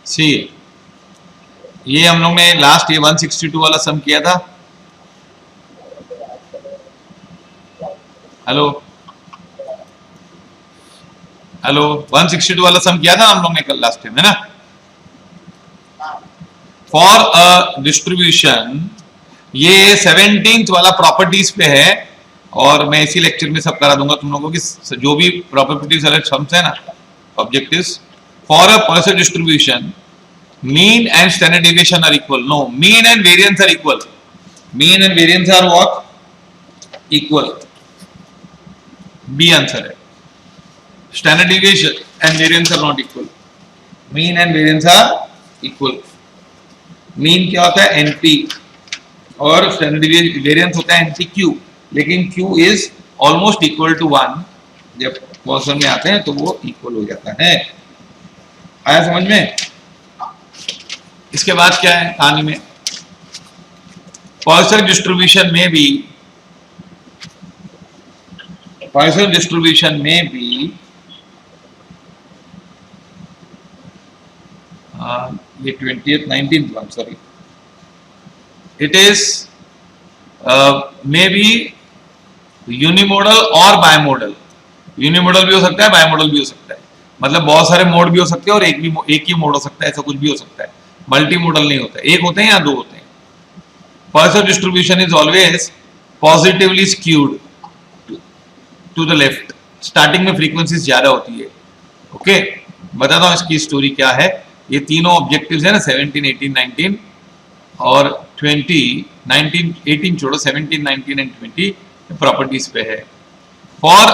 सी, ये हम लोग ने लास्ट ये 162 वाला सम किया था। हेलो हेलो, 162 वाला सम किया था हम लोग ने कल लास्ट टाइम, है ना। फॉर अ डिस्ट्रीब्यूशन, ये 17th वाला प्रॉपर्टीज पे है, और मैं इसी लेक्चर में सब करा दूंगा तुम लोगों की, जो भी प्रॉपर्टीज वाले सम्स है ना, objectives. For a Poisson distribution, mean and standard deviation are equal. No, mean and variance are equal. Mean and variance are what? Equal. B answer है. Standard deviation and variance are not equal. Mean and variance are equal. Mean क्या होता है? NP, और standard variance होता है NPQ, लेकिन Q is almost equal to 1. जब question में आते हैं तो वो इक्वल हो जाता है। आया समझ में? इसके बाद क्या है कहानी में? पॉइसन डिस्ट्रीब्यूशन में भी ये 20th 19th one, sorry, it is may be यूनिमोडल और बायमोडल। यूनिमोडल भी हो सकता है, बायमोडल भी हो सकता है, मतलब बहुत सारे मोड भी हो सकते हैं और एक ही मोड हो सकता है, ऐसा कुछ भी हो सकता है। मल्टी मोडल नहीं होता, एक होते हैं या दो होते हैं। Poisson distribution is always positively skewed to the left. Starting में फ्रीक्वेंसीज ज्यादा होती है। ओके, बताता हूं इसकी स्टोरी क्या है। ये तीनों ऑब्जेक्टिव्स है ना, 17, 18, 19 और 20, 19, 18 छोड़ो, 17, 19 एंड 20 प्रॉपर्टीज पे है। For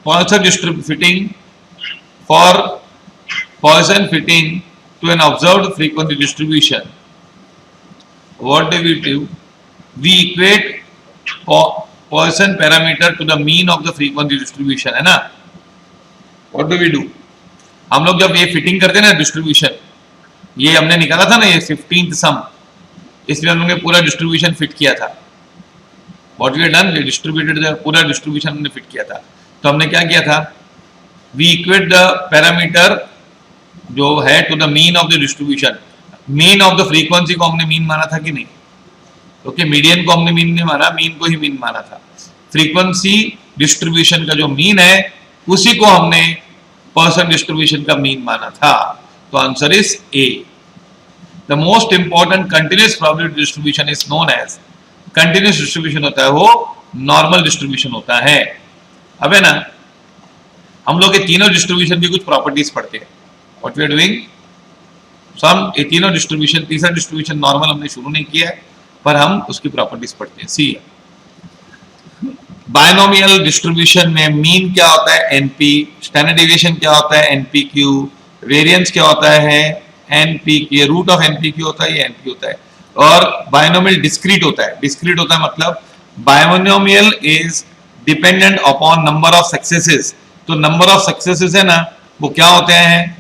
Poisson fitting to an observed frequency distribution, what do? We equate Poisson parameter to the mean of the frequency distribution, है ना। What do? हम लोग जब ये फिटिंग करते हैं ना डिस्ट्रीब्यूशन, ये हमने निकाला था ना ये 15th सम, इसमें हम लोग ने पूरा डिस्ट्रीब्यूशन फिट किया था। What we had done, distributed पूरा डिस्ट्रीब्यूशन हमने फिट किया था। तो हमने क्या किया था? We equate the parameter जो है to the mean of the distribution. Mean of the frequency को हमने मीन माना था कि नहीं? ओके, मीडियन को हमने मीन नहीं माना, मीन को ही मीन माना था। फ्रीक्वेंसी डिस्ट्रीब्यूशन का जो मीन है उसी को हमने पॉइसन डिस्ट्रीब्यूशन का मीन माना था। तो answer is A. The most important continuous probability distribution is known as, continuous distribution होता है वो नॉर्मल डिस्ट्रीब्यूशन होता है। अब है ना, हम लोग ये तीनों डिस्ट्रीब्यूशन की कुछ प्रॉपर्टीज पढ़ते हैं। What we are doing? सम ये तीनों डिस्ट्रीब्यूशन, तीसरा डिस्ट्रीब्यूशन नॉर्मल हमने शुरू नहीं किया है, पर हम उसकी प्रॉपर्टीज पढ़ते हैं। सी, बायनोमियल डिस्ट्रीब्यूशन में मीन क्या होता है? एनपी। स्टैंडर्ड डेविएशन क्या होता है? एनपीक्यू। वेरिएंस क्या होता है? एनपीक्यू। रूट ऑफ एनपीक्यू होता है, ये एनपी होता है। और बायनोमियल डिस्क्रीट होता है। डिस्क्रीट होता है मतलब binomial is dependent upon number of successes. तो नंबर ऑफ सक्सेसेस है ना, वो क्या होते हैं?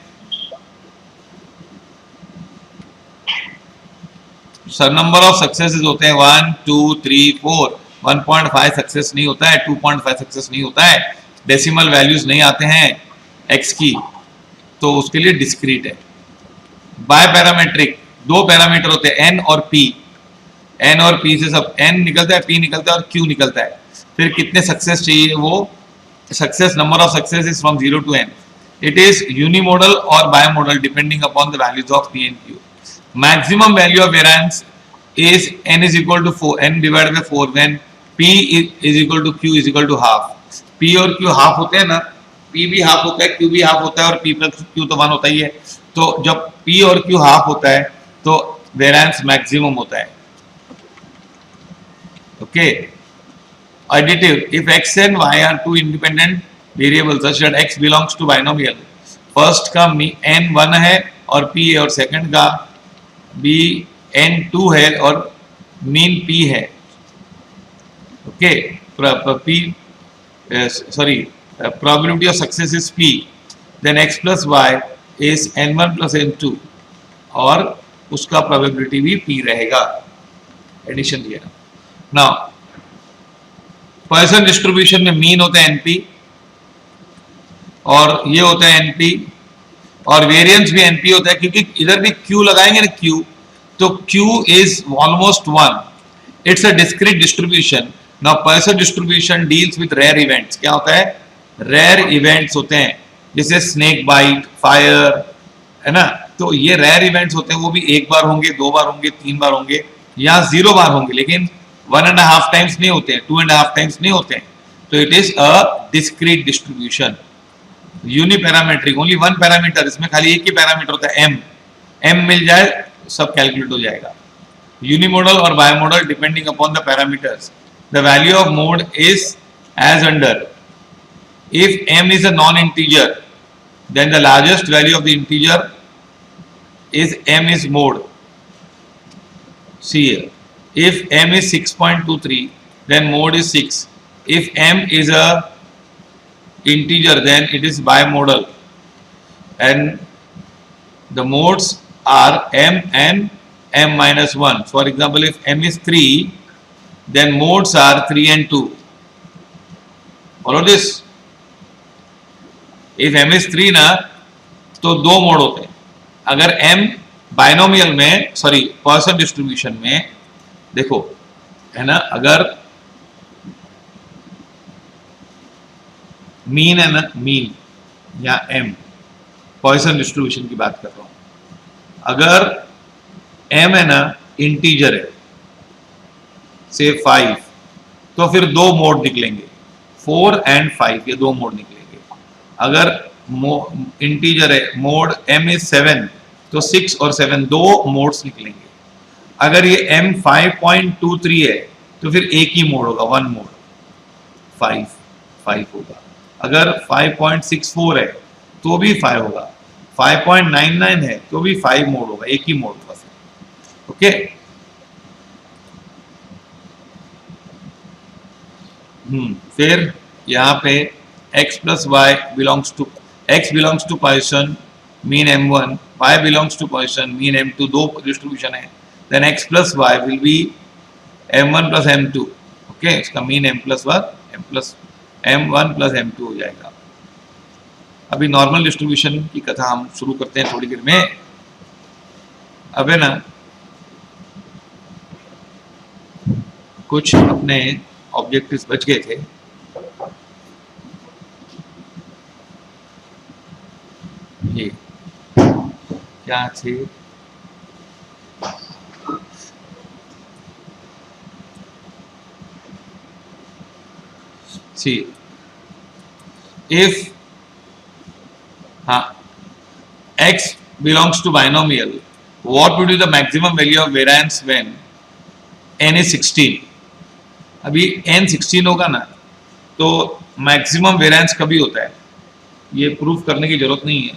सर नंबर ऑफ सक्सेसेस होते हैं 1, 2, 3, 4। 1.5 सक्सेस नहीं होता है, 2.5 सक्सेस नहीं होता है, डेसिमल वैल्यूज नहीं आते हैं एक्स की, तो उसके लिए डिस्क्रीट है। बाय पैरामेट्रिक दो पैरामीटर होते हैं, एन और पी। एन और पी से सब एन निकलता है, पी निकलता है और क्यू निकलता है। फिर कितने सक्सेस चाहिए? वो success, number of success is from 0 to n. It is unimodal or bimodal depending upon the values of p and q. Maximum value of variance is n is equal to 4, n divided by 4 when p is equal to q is equal to half. p और q half होते हैं ना, p भी half होता है, q भी half होता है और p प्लस q तो 1 होता ही है। तो जब p और q हाफ होता है तो वेरिएंस मैक्सिमम होता है। Okay, additive, if x and y are two independent variables such that x belongs to binomial, first का n 1 है और p है, और सेकंड का b n 2 है और मीन p है। Okay, p sorry, probability of success is p, then x plus y is n1 plus n2 और उसका probability भी p रहेगा। एडिशन दिया ना। पॉइसन डिस्ट्रीब्यूशन में मीन होता है एनपी और ये होता है एनपी, और वेरिएंस भी एनपी होता है, क्योंकि इधर भी क्यू लगाएंगे ना क्यू, तो q is almost 1. It's a discrete distribution. Now Poisson distribution deals with rare events. क्या होता है? रेयर इवेंट्स होते हैं, जैसे स्नेक बाइट, फायर, है ना. तो ये रेयर इवेंट्स होते हैं, वो भी एक बार होंगे, 2 बार होंगे, 3 बार होंगे, या 0 बार होंगे, लेकिन 1.5 टाइम्स नहीं होते हैं, 2.5 टाइम्स नहीं होते हैं. तो it is a discrete distribution. Uniparametric, only one parameter, इसमें खाली एक ही पैरामीटर होता है, एम मिल जाए सब कैलकुलेट हो जाएगा. Unimodal or bimodal depending upon the parameters. The value of mode is as under. If m is a non-integer, then the largest value of the integer is m is mode. See here. If m is 6.23, then mode is 6. If m is a integer, then it is bimodal. And the modes are m and m minus 1. For example, if m is 3, then modes are 3 and 2. Follow this? If m is 3 ना, तो 2 mode होते हैं. अगर m binomial में, sorry Poisson distribution में, देखो है ना, अगर मीन है ना, मीन या m, पॉइसन डिस्ट्रीब्यूशन की बात कर रहा हूं. अगर m है ना इंटीजर है, से 5, तो फिर 2 मोड निकलेंगे, 4 and 5, ये 2 मोड निकलेंगे. अगर इंटीजर है, मोड m is 7, तो 6 और 7 2 मोड्स निकलेंगे. अगर ये m 5.23 है, तो फिर एक ही मोड होगा, 1 मोड, 5 होगा. अगर 5.64 है तो भी 5 होगा, 5.99 है तो भी 5 मोड होगा, एक ही मोड होगा. ओके. फिर यहाँ पे x plus y belongs to, x belongs to Poisson mean m1, y belongs to Poisson mean m2, 2 distribution है. Then x plus y will be m1 plus m2. Okay, इसका mean m plus m1 plus m2 हो जाएगा. अभी normal distribution की कथा हम शुरू करते हैं थोड़ी देर में. अब है ना, कुछ अपने ऑब्जेक्टिव्स बच गए थे. ये क्या थे? See if x belongs to binomial, what would be the maximum value of variance when n is 16? अभी n 16 होगा ना, तो मैक्सिमम वेरिएंस कभी होता है, ये प्रूफ करने की जरूरत नहीं है.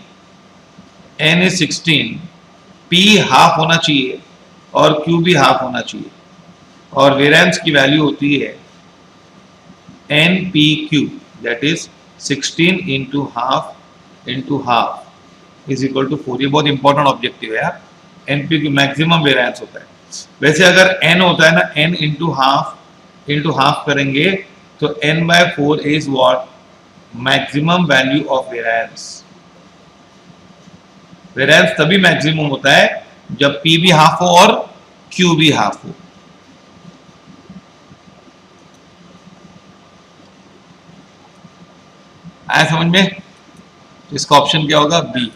n is 16, p हाफ होना चाहिए और q भी हाफ होना चाहिए, और वेरिएंस की वैल्यू होती है npq, that is 16 into half is equal to 4. ये बहुत इंपॉर्टेंट ऑब्जेक्टिव है यार. npq मैक्सिमम वेरिएंस होता है. वैसे अगर n होता है ना, n इंटू हाफ करेंगे तो n/4 is what? Maximum value of variance. Variance तभी मैक्सिमम होता है जब p भी हाफ हो और q भी हाफ हो. आया समझ में? इसका ऑप्शन क्या होगा? बी.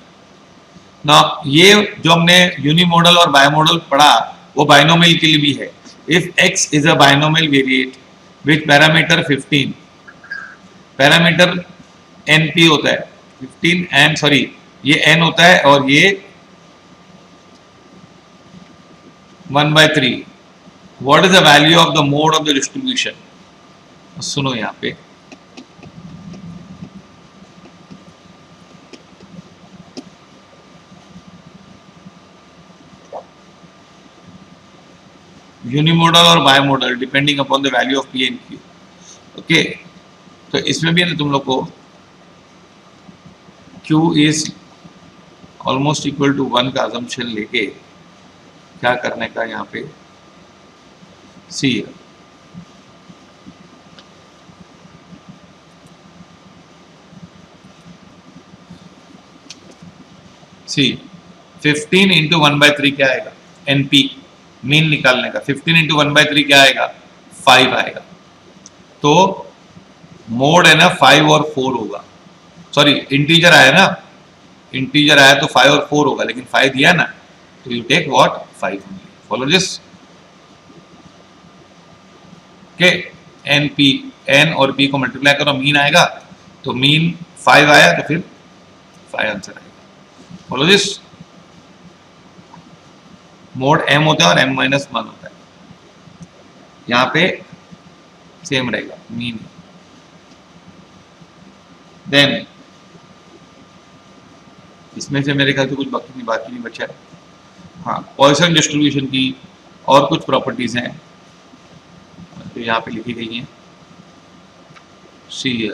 ना ये जो हमने यूनिमोडल और बायमोडल पढ़ा, वो बाइनोमियल के लिए भी है. If x is a binomial variate with parameter 15, parameter np होता है 15 एंड सॉरी ये n होता है और ये 1/3. What is the value of the mode of the distribution? सुनो यहाँ पे, यूनिमोडल और bimodal depending upon the value of p and q. Okay, तो इसमें भी है ना तुम लोग को Q is almost equal to 1 का असम्पशन लेके क्या करने का यहाँ पे, सी सी 15 इंटू 1/3 क्या आएगा, एनपी मीन निकालने का, 15 इंटू 1/3 क्या आएगा, 5 आएगा। तो मोड है ना 5 और 4 होगा, सॉरी इंटीजर आया ना, इंटीजर आया तो 5 और 4 होगा, लेकिन 5 दिया ना, तो you take what 5 only. Follow this के एन पी, एन और पी को मल्टीप्लाई करो, मीन आएगा, तो मीन 5 आया तो फिर 5 आंसर आएगा। Follow this. मोड एम होता है और m - 1 होता है, यहाँ पे सेम रहेगा मीन। देन इसमें से मेरे ख्याल से कुछ बाकी नहीं बचा है। हाँ, पॉइसन डिस्ट्रीब्यूशन की और कुछ प्रॉपर्टीज हैं तो यहाँ पे लिखी गई हैं। सी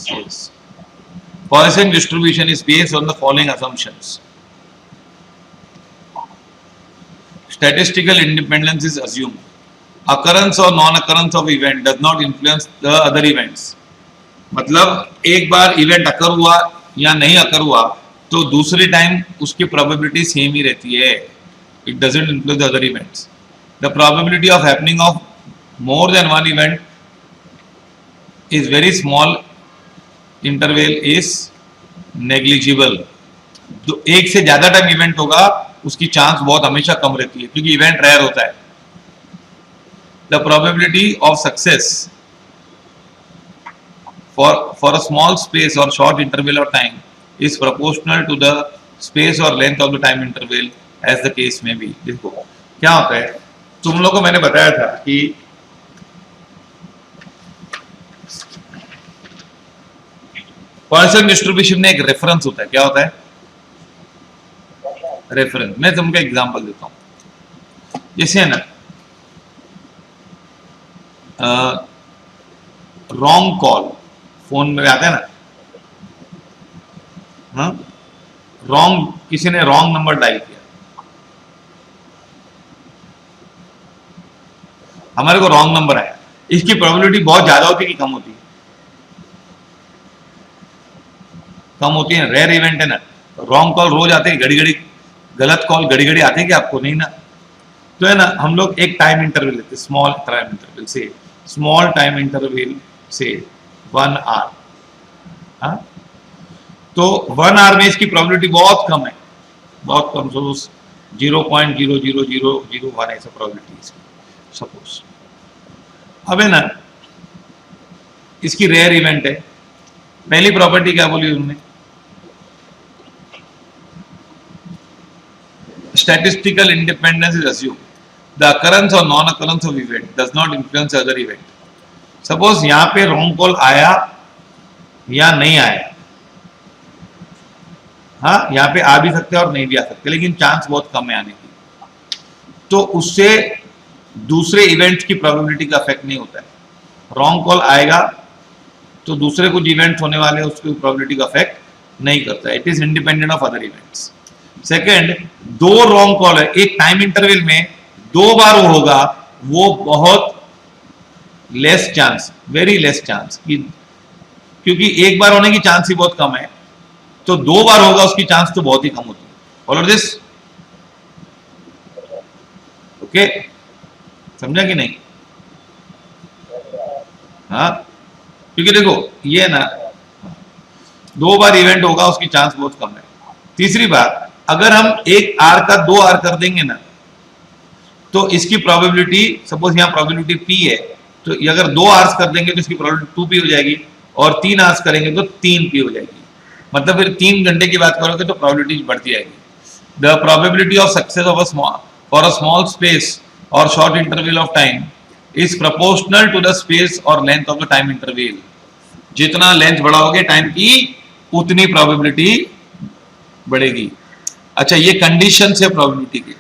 yes. Poisson distribution is based on the following assumptions. Statistical independence is assumed. Occurrence or non-occurrence of event does not influence the other events. मतलब एक बार इवेंट अकर हुआ या नहीं अकर हुआ तो दूसरे टाइम उसकी प्रोबेबिलिटी सेम ही रहती है. It doesn't influence the other events. The probability of happening of more than one event is very small. Interval is negligible. तो एक से ज्यादा टाइम इवेंट होगा उसकी चांस बहुत हमेशा कम रहती है क्योंकि इवेंट रेयर होता है. The probability of success for a small space or short interval of time is proportional to the space or length of the time interval as the case may be. देखो क्या होता है, तुम लोगों को मैंने बताया था कि पॉइसन डिस्ट्रीब्यूशन में एक रेफरेंस होता है. क्या होता है? रेफरेंस. मैं तुमको एग्जांपल देता हूं. जैसे है ना रॉन्ग कॉल फोन में आता है ना, हाँ, रॉन्ग, किसी ने रॉन्ग नंबर डायल किया, हमारे को रॉन्ग नंबर आया, इसकी प्रोबेबिलिटी बहुत ज्यादा होती है कि कम होती है? कम होती है. रेयर इवेंट है ना. रॉन्ग कॉल रोज आते हैं, घड़ी घड़ी गलत कॉल घड़ी घड़ी आते हैं कि आपको नहीं ना. तो है ना, हम लोग एक टाइम इंटरवल लेते हैं, स्मॉल टाइम इंटरवल से, स्मॉल टाइम इंटरवल से 1 आवर. हाँ, तो 1 आवर में इसकी प्रोबेबिलिटी बहुत कम है, बहुत कम. सो 0.00001 ऐसा प्रोबेबिलिटी इसकी सपोज. अब है ना, इसकी रेयर इवेंट है. पहली प्रॉपर्टी क्या बोली उन्होंने? Statistical independence is assumed. The occurrence or non-occurrence of event does not influence other event. Suppose यहाँ पे wrong call आया या नहीं आया, हाँ, यहाँ पे आ भी सकते हैं और नहीं भी आ सकते, लेकिन चांस बहुत कम है आने की, तो उससे दूसरे इवेंट्स की प्रोबेबिलिटी का इफेक्ट नहीं होता है. रॉन्ग कॉल आएगा तो दूसरे कुछ इवेंट्स होने वाले हैं, उसकी प्रोबेबिलिटी का इफेक्ट नहीं करता है. It is independent of other events. Second, 2 wrong call है एक टाइम इंटरवल में, 2 बार वो होगा, वो बहुत less chance, very less chance, क्योंकि एक बार होने की चांस ही बहुत कम है, तो 2 बार होगा उसकी चांस तो बहुत ही कम होती है. Follow this. ओके, समझा कि नहीं? हाँ, क्योंकि देखो ये है ना, 2 बार इवेंट होगा उसकी चांस बहुत कम है. तीसरी बात, अगर हम 1 आर का 2 आर कर देंगे ना, तो इसकी प्रोबेबिलिटी, सपोज यहाँ प्रोबेबिलिटी पी है, तो अगर 2 आर्स कर देंगे तो इसकी प्रोबेबिलिटी 2p हो जाएगी, और 3 आर्स करेंगे तो 3p हो जाएगी. मतलब फिर 3 घंटे की बात करोगे तो प्रोबेबिलिटी बढ़ती जाएगी. The probability of success of for a small space और short interval of time is proportional to the space और length of the time interval. जितना लेंथ बढ़ाओगे टाइम की, उतनी प्रोबेबिलिटी बढ़ेगी. अच्छा, ये कंडीशन है प्रोबेबिलिटी की.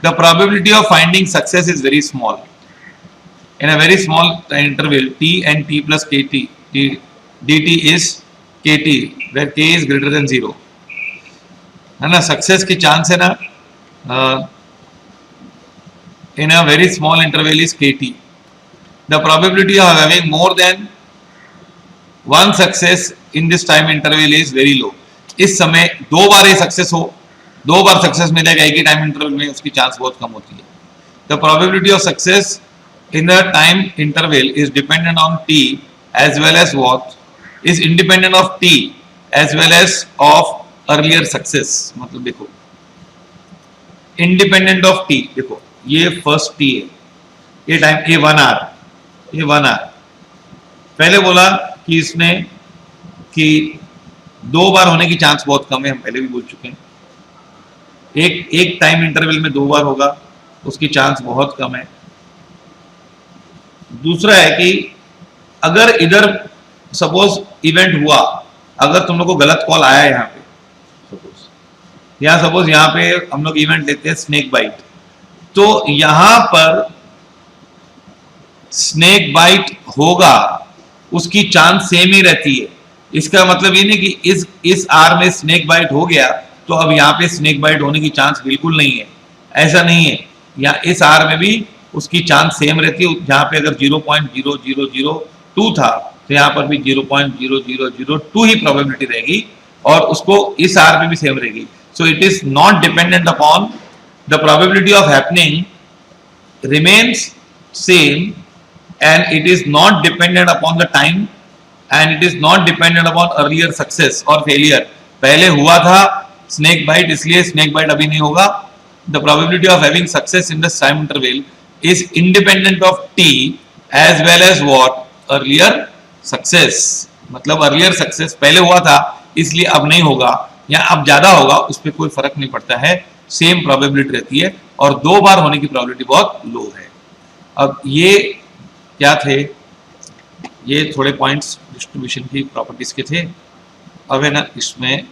The probability of finding success is very small in a very small interval t and t plus kt dt is kt where k is greater than 0, है ना. सक्सेस की चांस है ना in a very small interval is kt. The probability of having more than 1 success in this time interval is very low. इस समय 2 बार ये success हो, 2 बार success मिलेगा एक ही टाइम इंटरवल में, उसकी चांस बहुत कम होती है। The probability of success in the time interval is dependent on t as well as what is independent of t as well as of earlier success. मतलब देखो इंडिपेंडेंट ऑफ टी, देखो ये फर्स्ट टी है, ये time ये 1 our, ये 1 our. पहले बोला कि इसने कि 2 बार होने की चांस बहुत कम है, हम पहले भी बोल चुके हैं। एक टाइम इंटरवल में 2 बार होगा, उसकी चांस बहुत कम है। दूसरा है कि अगर इधर सपोज इवेंट हुआ, अगर तुम लोग को गलत कॉल आया यहाँ पे, सपोज यहाँ पे हम लोग इवेंट लेते हैं स्नेक बाइट, तो यहां पर स्नेक बाइट होगा, उसकी चांस सेम ही रहती है। इसका मतलब ये नहीं कि इस आर में स्नेक बाइट हो गया तो अब यहाँ पे स्नेक बाइट होने की चांस बिल्कुल नहीं है, ऐसा नहीं है। या इस आर में भी उसकी चांस सेम रहती है। जहाँ पे अगर 0.0002 था तो यहाँ पर भी 0.0002 ही प्रोबेबिलिटी रहेगी, और उसको इस आर में भी सेम रहेगी। So it is not dependent upon the probability of happening remains same, and it is not dependent upon the time, and it is not dependent upon earlier success or failure। पहले हुआ था snake bite, इसलिए snake bite अभी नहीं होगा। The probability of having success in the time interval is independent of t as well as what earlier success। मतलब earlier success पहले हुआ था इसलिए अब नहीं होगा, या अब ज्यादा होगा, उस पर कोई फर्क नहीं पड़ता है, सेम प्रोबेबिलिटी रहती है, और 2 बार होने की प्रोबेबिलिटी बहुत लो है। अब ये क्या थे, ये थोड़े पॉइंट्स डिस्ट्रीब्यूशन की प्रॉपर्टीज के थे। अब है ना इसमें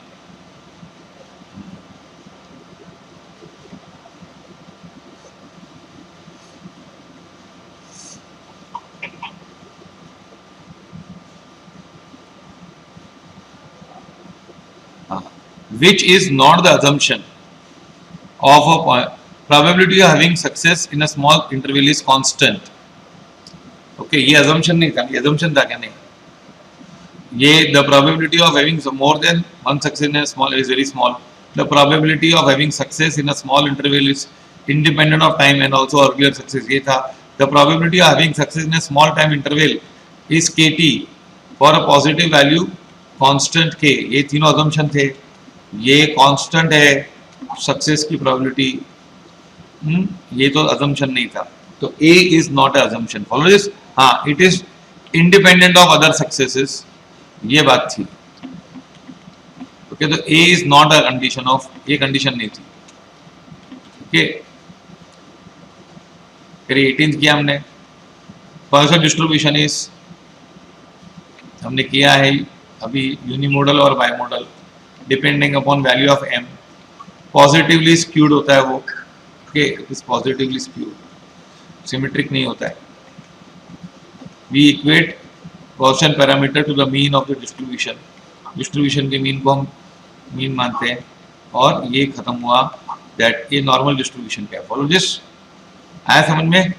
which is not the assumption of a probability of having success in a small interval is constant। Okay, ये assumption नहीं था, ये assumption था क्या? नहीं, ये the probability of having more than one success in a small is very small। The probability of having success in a small interval is independent of time and also earlier success, ये था। The probability of having success in a small time interval is kt for a positive value constant k। ये तीनों assumption थे। ये constant है success की probability, ये तो assumption नहीं था। तो A is not a assumption, follow this। हाँ, it is independent of other successes, ये बात थी। ओके, तो A is not a condition of, ये कंडीशन नहीं थी। ओके, फिर 18 किया हमने। पॉइसन डिस्ट्रीब्यूशन इज हमने किया है अभी, यूनिमोडल और bimodal, depending upon value of m। Positively skewed होता है वो, okay, it is positively skewed, symmetric नहीं होता है। We equate Gaussian parameter to the mean of the distribution, distribution के मीन को हम मीन मानते हैं, और ये खत्म हुआ दैट ये नॉर्मल डिस्ट्रीब्यूशन क्या है। फॉलो दिस, आया समझ में?